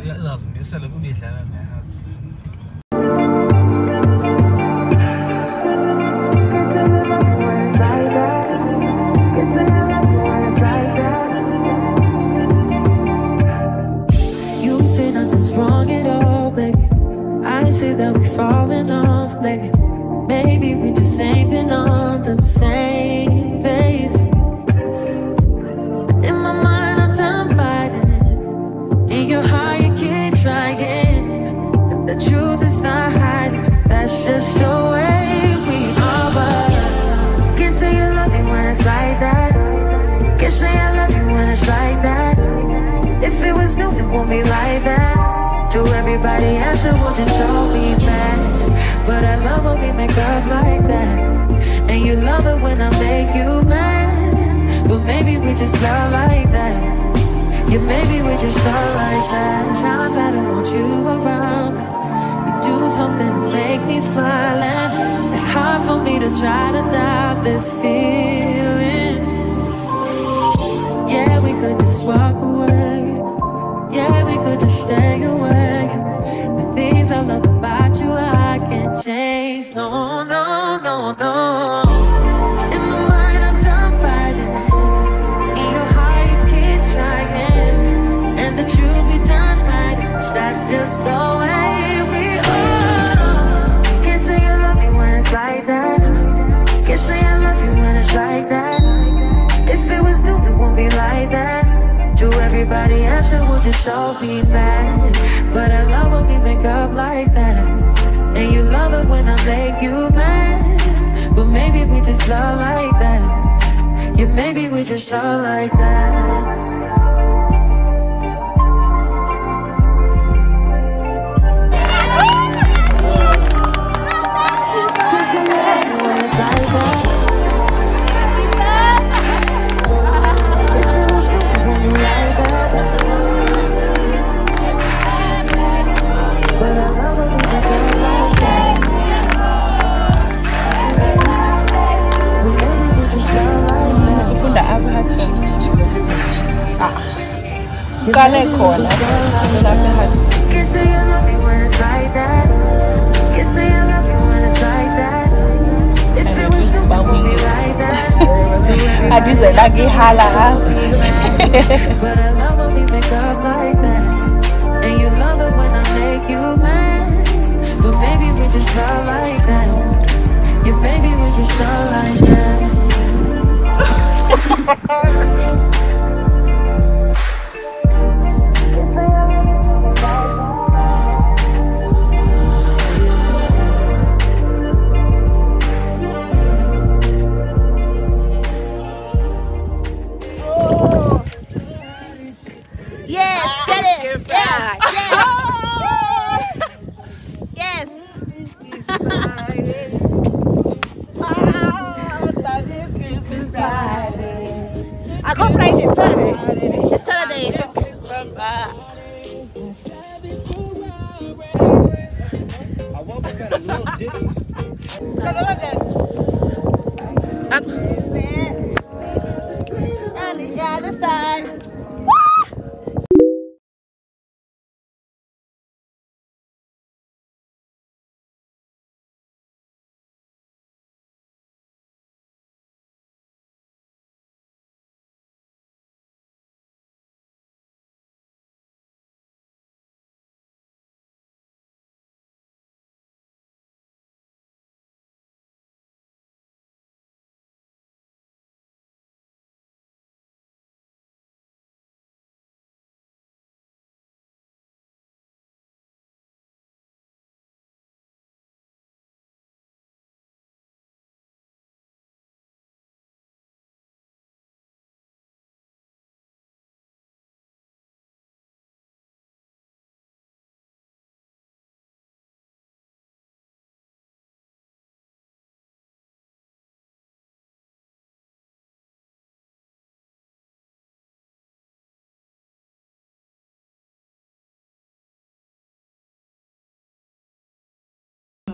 lazım diye bu değil yani. You say nothing's wrong at all, baby. I say that we're falling off lately. Maybe we just ain't been on the same page. In my mind, I'm done fighting it. In your heart, you keep trying. The truth is not hiding. That's just the way we are. But can't say you love me when it's like that. Can't say I love you when it's like that. If it was new, it won't be like that. To everybody else, it will just show me bad. But I love when we make up like that. And you love it when I make you mad. But maybe we just love like that. Yeah, maybe we just love like that. Times I don't want you around. You do something to make me smile. And it's hard for me to try to doubt this feeling. Yeah, we could just walk away. Yeah, we could just stay away. The things I love about you, I can't change. No, no, no, no. In my mind, I'm done fighting. In your heart, you keep trying. And the truth we done hiding. That's just the way we are. Can't say you love me when it's like that. Can't say I love you when it's like that. If it was new, it won't be like that. To everybody else, it would just all be bad. But I love when we make up like that. And you love it when I make you mad. But maybe we just love like that. Yeah, maybe we just love like that. Can't say you love me when it's like that. Can't say you love me when it's like that. If it was you, it would be like that. I did a lucky hala. But I love when we make up like that. And you love it when I make you mad. But maybe we just love like that. Yeah, maybe we just love like that. Yes, get it. Yes, yes. I go Friday, Saturday. It's Saturday. I woke up at a little ditty. That's on the other side.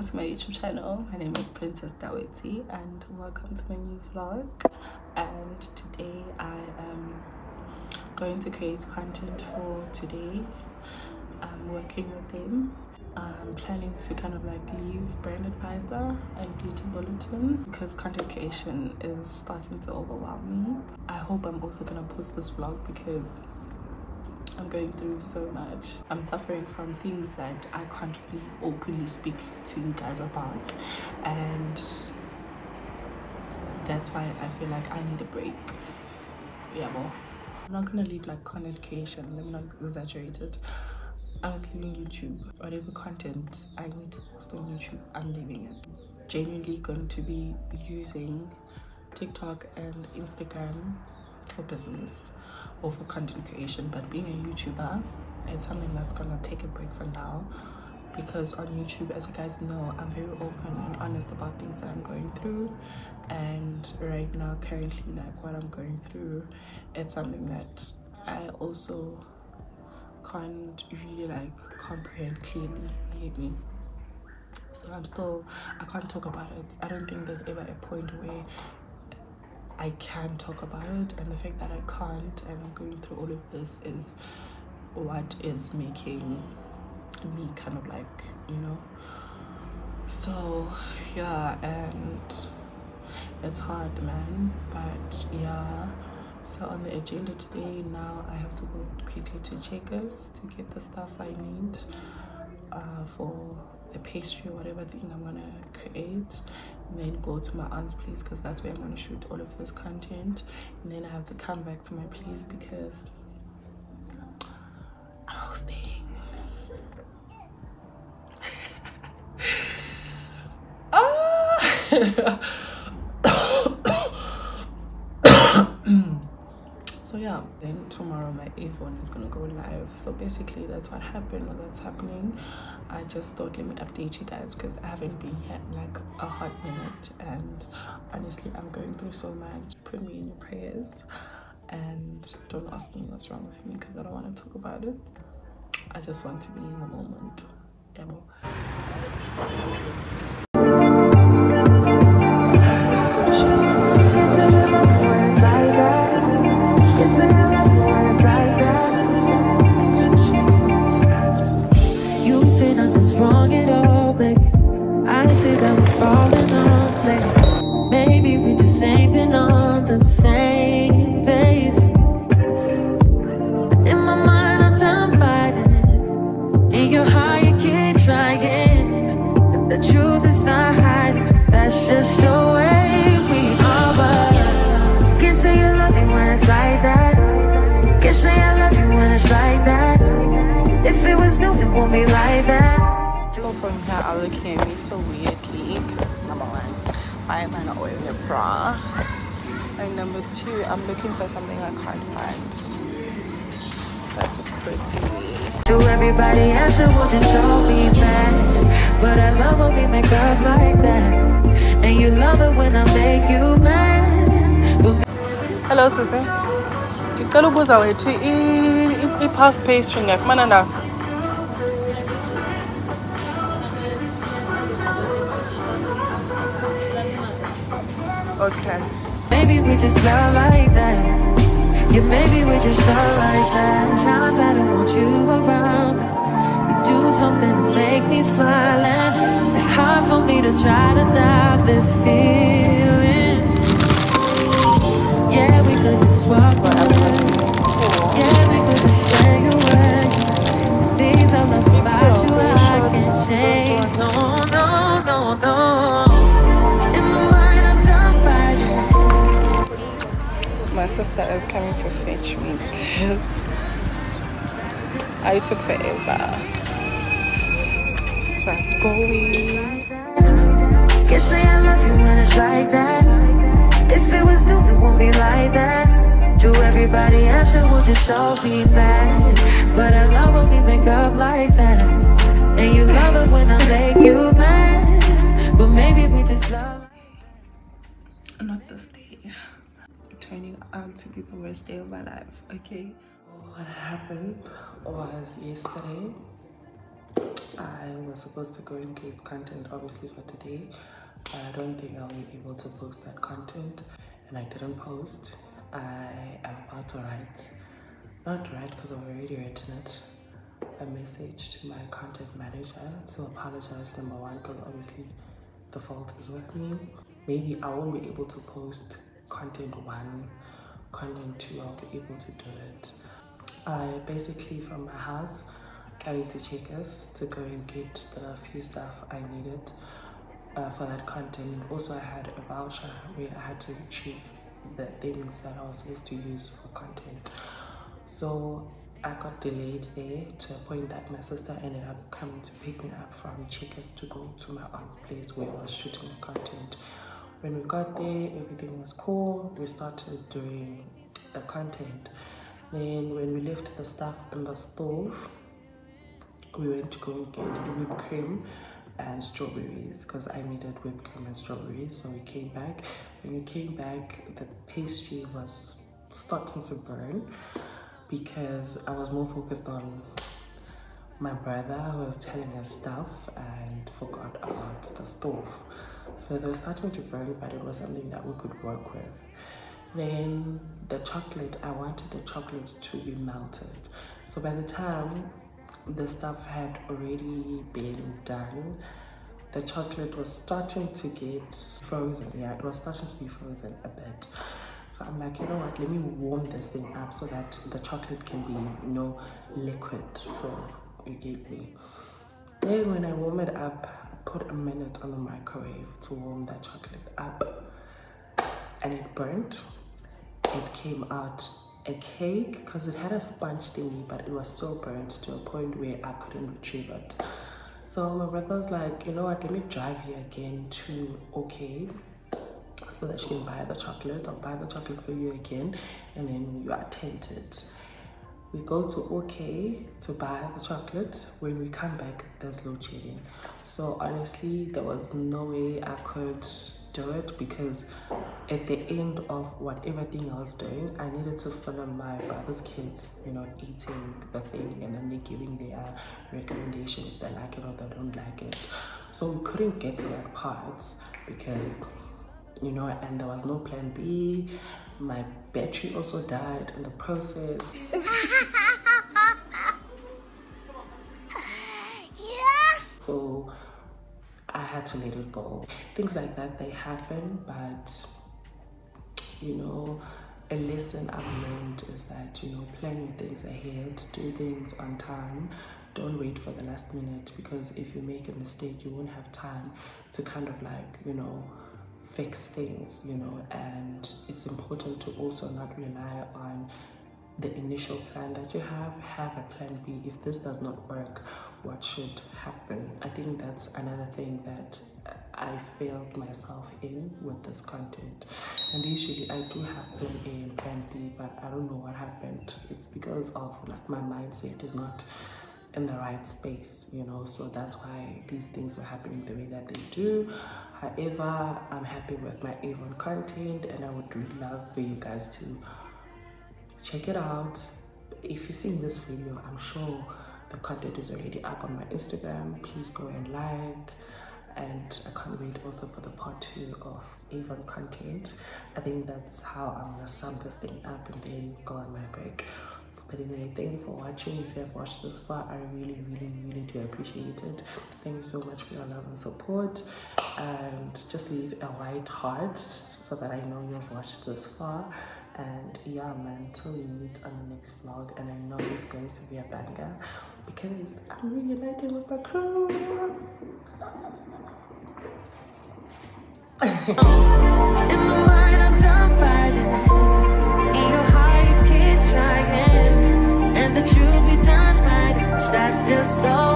To my YouTube channel. My name is Princess Daweti and welcome to my new vlog. And today I am going to create content for today. I'm working with them. I'm planning to kind of like leave brand advisor and beauty bulletin because content creation is starting to overwhelm me. I hope I'm also gonna post this vlog because I'm going through so much. I'm suffering from things that I can't really openly speak to you guys about, and that's why I feel like I need a break. Yeah, well, I'm not gonna leave like content creation, let me not exaggerate it. I was leaving YouTube. Whatever content I need to post on YouTube, I'm leaving it. Genuinely going to be using TikTok and Instagram for business or for content creation, but being a YouTuber, it's something that's gonna take a break for now, because on YouTube, as you guys know, I'm very open and honest about things that I'm going through, and right now currently like what I'm going through, it's something that I also can't really like comprehend clearly, you get me? So I can't talk about it. I don't think there's ever a point where I can talk about it, and the fact that I can't and I'm going through all of this is what is making me kind of like, you know. So yeah, and it's hard, man, but yeah. So on the agenda today, now I have to go quickly to Checkers to get the stuff I need for a pastry or whatever thing I'm gonna create, and then go to my aunt's place because that's where I'm gonna shoot all of this content, and then I have to come back to my place because I'm hosting. So yeah, then tomorrow my 8th one is gonna go live. So basically that's what happened, or that's happening. I just thought, let me update you guys because I haven't been here in like a hot minute, and honestly I'm going through so much. Put me in your prayers and don't ask me what's wrong with me because I don't want to talk about it. I just want to be in the moment. Yeah, well. I'm supposed to go to Shea's, but I started You say nothing's wrong at all, baby. I say that we're falling off lately. Maybe we just ain't been on the same page. In my mind, I'm done fighting it. In your heart, you keep trying. The truth is not hiding. That's just the way we are. But can't say you love me when it's like that. Can't say I love you when it's like that. If it was new, it won't be like that. People from here are looking at me so weirdly because number one, why am I not wearing a bra? And number two, I'm looking for something I can't find. That's a pretty. To everybody else, it will just show me back. But I love when we make up like that. And you love it when I make you mad. Hello, sister. Ngicela ubuza wethu i-puff pastry ngiyafumana na? Okay. Maybe we just love like that. Yeah, maybe we just love like that. Times I don't want you around. You do something to make me smile, and it's hard for me to try to stop this feeling. Yeah, we could just walk away. Yeah, we could just stay away. Things I love about you, I can't change. No, no, no, no. In my mind, I'm done fighting. My sister is coming to fetch me because I took forever. So going. Can't say I love you when it's like that. If it was new, it won't be like that. To everybody else, it will just show me bad. But I love when we make up like that. And you love it when I make you mad. But maybe we just love like that. Not this day. Turning out to be the worst day of my life, okay? What happened was yesterday, I was supposed to go and create content obviously for today, but I don't think I'll be able to post that content, and I didn't post. I am about to write, not write because I've already written it. a message to my content manager to apologize, number one, because obviously the fault is with me. Maybe I won't be able to post content 1, content 2, I'll be able to do it. I basically, from my house, carried to Checkers to go and get the few stuff I needed for that content. And also I had a voucher where I had to retrieve the things that I was supposed to use for content. So I got delayed there to a point that my sister ended up coming to pick me up from Checkers to go to my aunt's place where I was shooting the content. When we got there, everything was cool. We started doing the content. Then when we left the stuff in the stove, we went to go and get whipped cream and strawberries because I needed whipped cream and strawberries. So we came back. When we came back, the pastry was starting to burn because I was more focused on my brother who was telling us stuff and forgot about the stove. So they were starting to burn, but it was something that we could work with. Then the chocolate, I wanted the chocolate to be melted. So by the time the stuff had already been done, the chocolate was starting to get frozen. Yeah, it was starting to be frozen a bit. So I'm like, you know what, let me warm this thing up so that the chocolate can be, you know, liquid for, you get me. Then when I warm it up, I put a minute on the microwave to warm that chocolate up, and it burnt. It came out a cake because it had a sponge thingy, but it was so burnt to a point where I couldn't retrieve it. So my brother was like, you know what, let me drive you again to OK so that you can buy the chocolate. I'll buy the chocolate for you again and then you are tempted. We go to OK to buy the chocolate. When we come back, there's load shedding. So honestly, there was no way I could do it because at the end of whatever thing I was doing, I needed to film my brother's kids, you know, eating the thing, and then they're giving their recommendation if they like it or they don't like it. So we couldn't get to that part because, you know, and there was no plan B. My battery also died in the process. So I had to let it go. Things like that, they happen, but you know, a lesson I've learned is that, you know, plan your things ahead, do things on time, don't wait for the last minute, because if you make a mistake, you won't have time to kind of like, you know, fix things, you know. And it's important to also not rely on the initial plan that you have a plan B. If this does not work, what should happen? I think that's another thing that I failed myself in with this content. And usually I do have plan A and plan B, but I don't know what happened. It's because of like my mindset is not in the right space, you know. So that's why these things were happening the way that they do. However, I'm happy with my Avon content, and I would really love for you guys to check it out. If you've seen this video, I'm sure the content is already up on my Instagram. Please go and like, and I can't wait also for the part 2 of Avon content. I think that's how I'm gonna sum this thing up and then go on my break. But anyway, thank you for watching. If you have watched this far, I really do appreciate it. Thank you so much for your love and support, and just leave a white heart so that I know you've watched this far. And yeah, man, until we meet on the next vlog, and I know it's going to be a banger because I'm reuniting with my crew. In my mind, I'm done fighting. In your heart, you keep trying, and the truth we done hiding. That's just all.